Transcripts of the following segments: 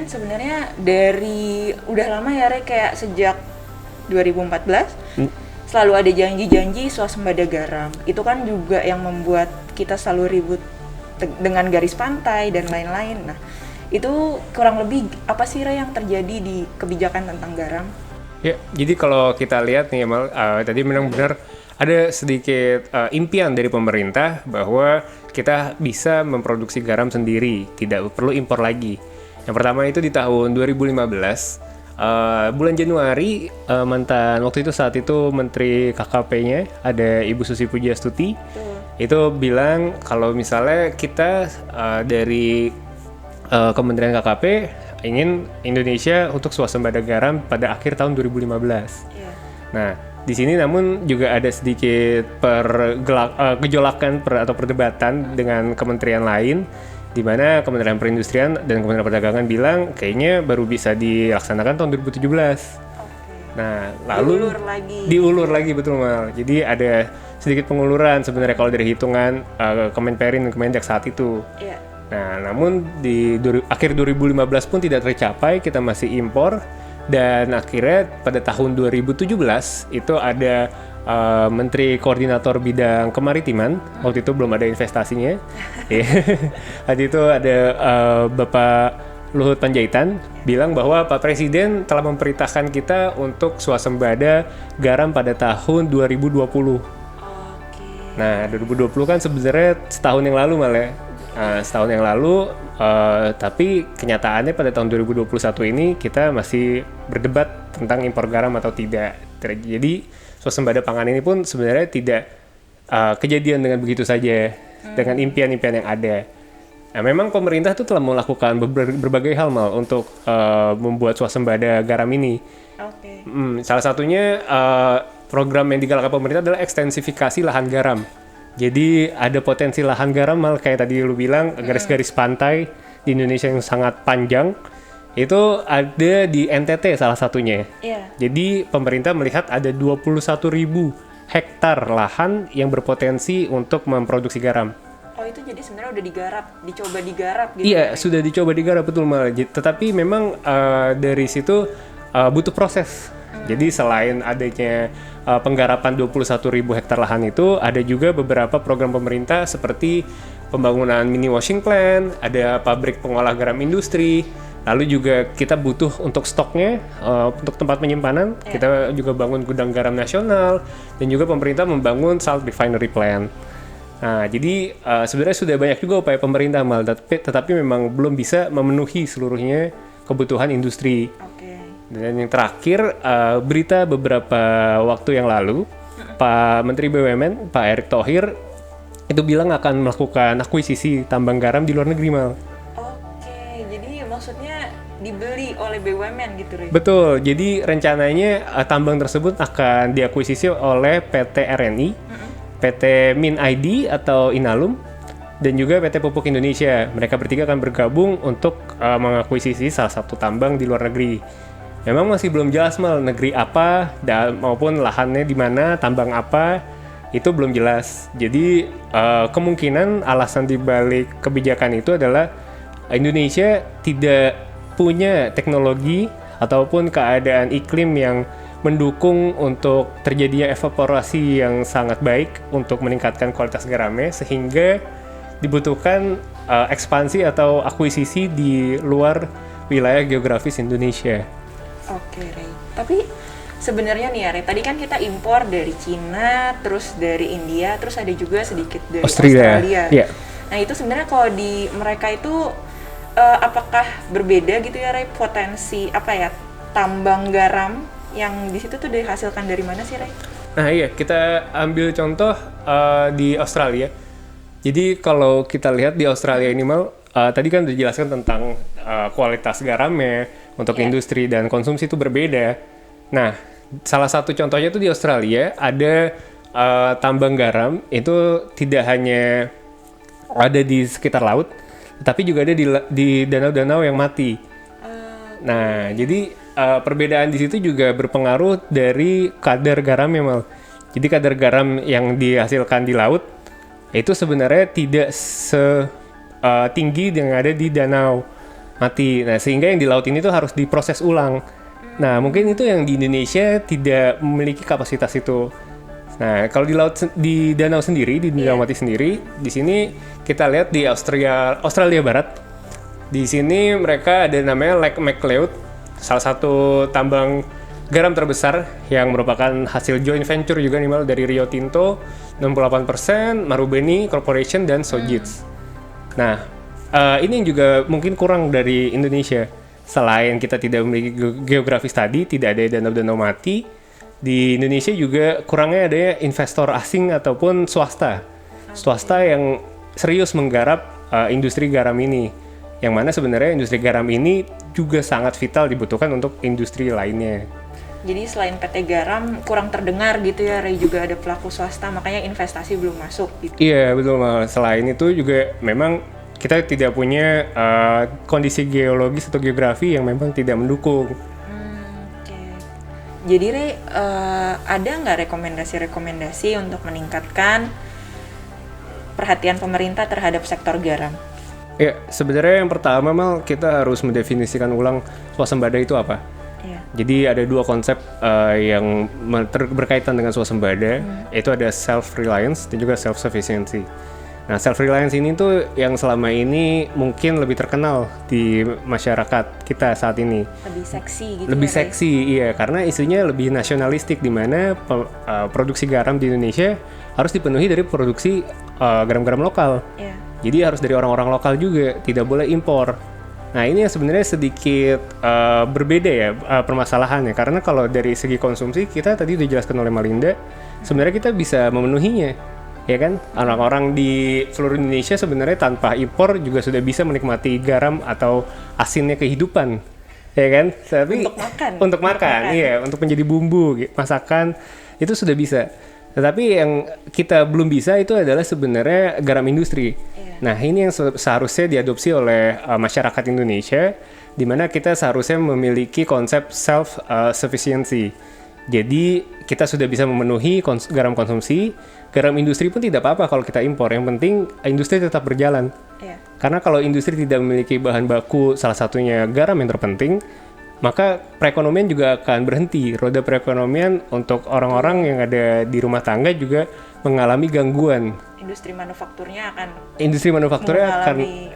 sebenarnya dari udah lama ya Re, kayak sejak 2014 selalu ada janji-janji swasembada garam. Itu kan juga yang membuat kita selalu ribut dengan garis pantai dan lain-lain. Nah, itu kurang lebih apa sih Re yang terjadi di kebijakan tentang garam? Ya, jadi kalau kita lihat nih Mal, tadi memang benar ada sedikit impian dari pemerintah bahwa kita bisa memproduksi garam sendiri, tidak perlu impor lagi. Yang pertama itu di tahun 2015, bulan Januari, waktu itu saat itu Menteri KKP-nya ada Ibu Susi Pujiastuti, itu bilang kalau misalnya kita dari Kementerian KKP ingin Indonesia untuk swasembada garam pada akhir tahun 2015. Iya. Nah, di sini namun juga ada sedikit gejolakan atau perdebatan dengan kementerian lain, di mana Kementerian Perindustrian dan Kementerian Perdagangan bilang kayaknya baru bisa dilaksanakan tahun 2017. Nah, lalu diulur lagi betul Mal. Jadi ada sedikit penguluran sebenarnya kalau dari hitungan Kemenperin dan Kemendak saat itu. Iya. Nah, namun di akhir 2015 pun tidak tercapai, kita masih impor. Dan akhirnya pada tahun 2017 itu ada Menteri Koordinator Bidang Kemaritiman, waktu itu belum ada investasinya. Waktu itu ada Bapak Luhut Panjaitan bilang bahwa Pak Presiden telah memerintahkan kita untuk swasembada garam pada tahun 2020. Nah, 2020 kan sebenarnya setahun yang lalu malah. Setahun yang lalu, tapi kenyataannya pada tahun 2021 ini kita masih berdebat tentang impor garam atau tidak. Jadi swasembada pangan ini pun sebenarnya tidak kejadian dengan begitu saja, dengan impian-impian yang ada. Nah, memang pemerintah tuh telah melakukan berbagai hal Mal untuk membuat swasembada garam ini. Salah satunya program yang digalakkan pemerintah adalah ekstensifikasi lahan garam. Jadi ada potensi lahan garam Mal, kayak tadi lu bilang garis-garis pantai di Indonesia yang sangat panjang itu ada di NTT salah satunya. Jadi pemerintah melihat ada 21.000 hektar lahan yang berpotensi untuk memproduksi garam. Oh, itu jadi sebenarnya udah dicoba digarap gitu. Iya, sudah dicoba digarap betul Mal. Tetapi memang dari situ butuh proses. Jadi selain adanya penggarapan 21.000 hektar lahan itu, ada juga beberapa program pemerintah seperti pembangunan mini washing plant, ada pabrik pengolah garam industri, lalu juga kita butuh untuk stoknya, untuk tempat penyimpanan, kita juga bangun gudang garam nasional, dan juga pemerintah membangun salt refinery plant. Nah, jadi sebenarnya sudah banyak juga upaya pemerintah Mal, tetapi memang belum bisa memenuhi seluruhnya kebutuhan industri. Dan yang terakhir, berita beberapa waktu yang lalu, Pak Menteri BUMN, Pak Erick Thohir, itu bilang akan melakukan akuisisi tambang garam di luar negeri, Mal. Jadi maksudnya dibeli oleh BUMN gitu, Ray? Betul, jadi rencananya tambang tersebut akan diakuisisi oleh PT RNI, PT Min ID atau Inalum, dan juga PT Pupuk Indonesia. Mereka bertiga akan bergabung untuk mengakuisisi salah satu tambang di luar negeri. Memang masih belum jelas Mal, negeri apa maupun lahannya di mana, tambang apa, itu belum jelas. Jadi kemungkinan alasan dibalik kebijakan itu adalah Indonesia tidak punya teknologi ataupun keadaan iklim yang mendukung untuk terjadinya evaporasi yang sangat baik untuk meningkatkan kualitas garamnya, sehingga dibutuhkan ekspansi atau akuisisi di luar wilayah geografis Indonesia. Ray. Tapi sebenarnya nih ya, Ray, tadi kan kita impor dari Cina, terus dari India, terus ada juga sedikit dari Australia. Yeah. Nah, itu sebenarnya kalau di mereka itu apakah berbeda gitu ya, Ray, potensi tambang garam yang di situ tuh dihasilkan dari mana sih, Ray? Nah iya, kita ambil contoh di Australia. Jadi kalau kita lihat di Australia ini Mal, tadi kan dijelaskan tentang kualitas garamnya untuk industri dan konsumsi itu berbeda. Nah, salah satu contohnya itu di Australia ada tambang garam itu tidak hanya ada di sekitar laut, tapi juga ada di danau-danau yang mati. Nah, jadi perbedaan di situ juga berpengaruh dari kadar garamnya Mal. Jadi kadar garam yang dihasilkan di laut itu sebenarnya tidak setinggi yang ada di danau. mati. Nah, sehingga yang di laut ini tuh harus diproses ulang. Nah, mungkin itu yang di Indonesia tidak memiliki kapasitas itu. Nah, kalau di laut, di danau sendiri, di Danau Mati sendiri, di sini kita lihat di Australia Barat. Di sini mereka ada namanya Lake McLeod, salah satu tambang garam terbesar yang merupakan hasil joint venture juga nih Mal, dari Rio Tinto 68%, Marubeni Corporation dan Sojitz. Nah, ini yang juga mungkin kurang dari Indonesia. Selain kita tidak memiliki geografis tadi, tidak ada danau-danau mati, di Indonesia juga kurangnya ada investor asing ataupun swasta yang serius menggarap industri garam ini, yang mana sebenarnya industri garam ini juga sangat vital dibutuhkan untuk industri lainnya. Jadi selain PT Garam kurang terdengar gitu ya Ray, juga ada pelaku swasta, makanya investasi belum masuk gitu. Iya betul Mal. Selain itu juga memang kita tidak punya kondisi geologis atau geografi yang memang tidak mendukung. Jadi Ray, ada nggak rekomendasi untuk meningkatkan perhatian pemerintah terhadap sektor garam? Ya, sebenarnya yang pertama Mal, kita harus mendefinisikan ulang swasembada itu apa. Yeah. Jadi ada dua konsep yang berkaitan dengan swasembada, yaitu ada self-reliance dan juga self-sufficiency. Nah, self-reliance ini tuh yang selama ini mungkin lebih terkenal di masyarakat kita saat ini. Lebih seksi gitu. Lebih seksi, iya. Karena isunya lebih nasionalistik, di mana produksi garam di Indonesia harus dipenuhi dari produksi garam-garam lokal. Yeah. Jadi harus dari orang-orang lokal juga, tidak boleh impor. Nah, ini yang sebenarnya sedikit berbeda ya permasalahannya. Karena kalau dari segi konsumsi, kita tadi udah dijelaskan oleh Malinda, sebenarnya kita bisa memenuhinya. Ya kan, orang-orang di seluruh Indonesia sebenarnya tanpa impor juga sudah bisa menikmati garam atau asinnya kehidupan, ya kan? Tapi untuk makan, iya, untuk menjadi bumbu masakan itu sudah bisa. Tetapi yang kita belum bisa itu adalah sebenarnya garam industri. Nah, ini yang seharusnya diadopsi oleh masyarakat Indonesia, di mana kita seharusnya memiliki konsep self sufficiency. Jadi kita sudah bisa memenuhi garam konsumsi. Garam industri pun tidak apa-apa kalau kita impor. Yang penting industri tetap berjalan. Yeah. Karena kalau industri tidak memiliki bahan baku, salah satunya garam yang terpenting, maka perekonomian juga akan berhenti. Roda perekonomian untuk orang-orang yang ada di rumah tangga juga mengalami gangguan. Industri manufakturnya akan mengalami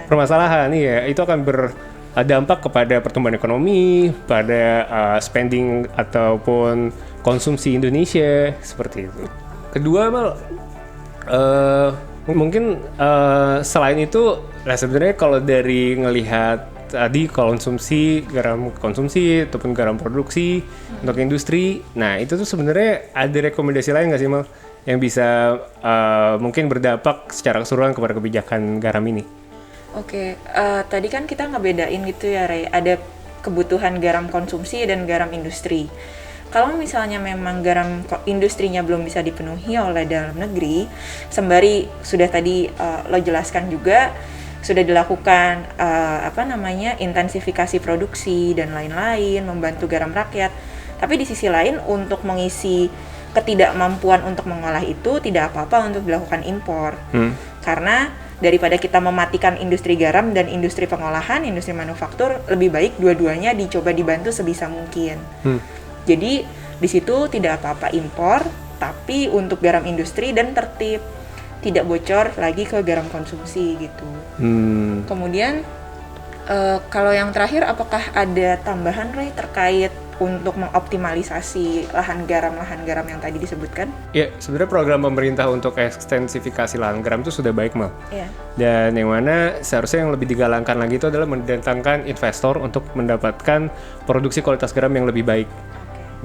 permasalahan. Iya, itu akan berdampak kepada pertumbuhan ekonomi, pada spending ataupun konsumsi Indonesia seperti itu. Kedua Mal, mungkin selain itu, nah sebenarnya kalau dari ngelihat tadi garam konsumsi ataupun garam produksi untuk industri, nah itu tuh sebenarnya ada rekomendasi lain nggak sih Mal yang bisa mungkin berdampak secara keseluruhan kepada kebijakan garam ini? Oke, tadi kan kita ngebedain gitu ya Ray, ada kebutuhan garam konsumsi dan garam industri. Kalau misalnya memang garam industrinya belum bisa dipenuhi oleh dalam negeri, sembari sudah tadi lo jelaskan juga, sudah dilakukan intensifikasi produksi dan lain-lain, membantu garam rakyat. Tapi di sisi lain untuk mengisi ketidakmampuan untuk mengolah itu tidak apa-apa untuk dilakukan impor. Karena daripada kita mematikan industri garam dan industri pengolahan, industri manufaktur, lebih baik dua-duanya dicoba dibantu sebisa mungkin. Jadi di situ tidak apa-apa impor, tapi untuk garam industri dan tertib, tidak bocor lagi ke garam konsumsi gitu. Kemudian kalau yang terakhir, apakah ada tambahan Ray terkait untuk mengoptimalisasi lahan garam yang tadi disebutkan? Ya, sebenarnya program pemerintah untuk ekstensifikasi lahan garam itu sudah baik Mal. Yeah. Dan yang mana seharusnya yang lebih digalangkan lagi itu adalah mendatangkan investor untuk mendapatkan produksi kualitas garam yang lebih baik.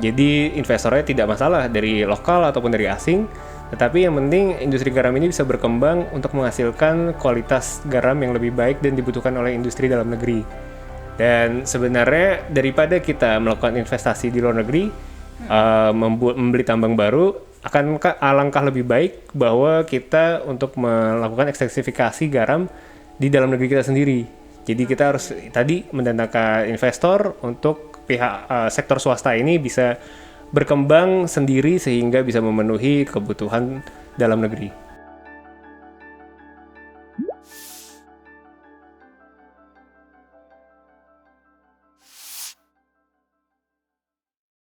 Jadi investornya tidak masalah dari lokal ataupun dari asing, tetapi yang penting industri garam ini bisa berkembang untuk menghasilkan kualitas garam yang lebih baik dan dibutuhkan oleh industri dalam negeri. Dan sebenarnya daripada kita melakukan investasi di luar negeri, membeli tambang baru, akan alangkah lebih baik bahwa kita untuk melakukan ekstensifikasi garam di dalam negeri kita sendiri. Jadi kita harus tadi mendatangkan investor untuk pihak sektor swasta ini bisa berkembang sendiri sehingga bisa memenuhi kebutuhan dalam negeri.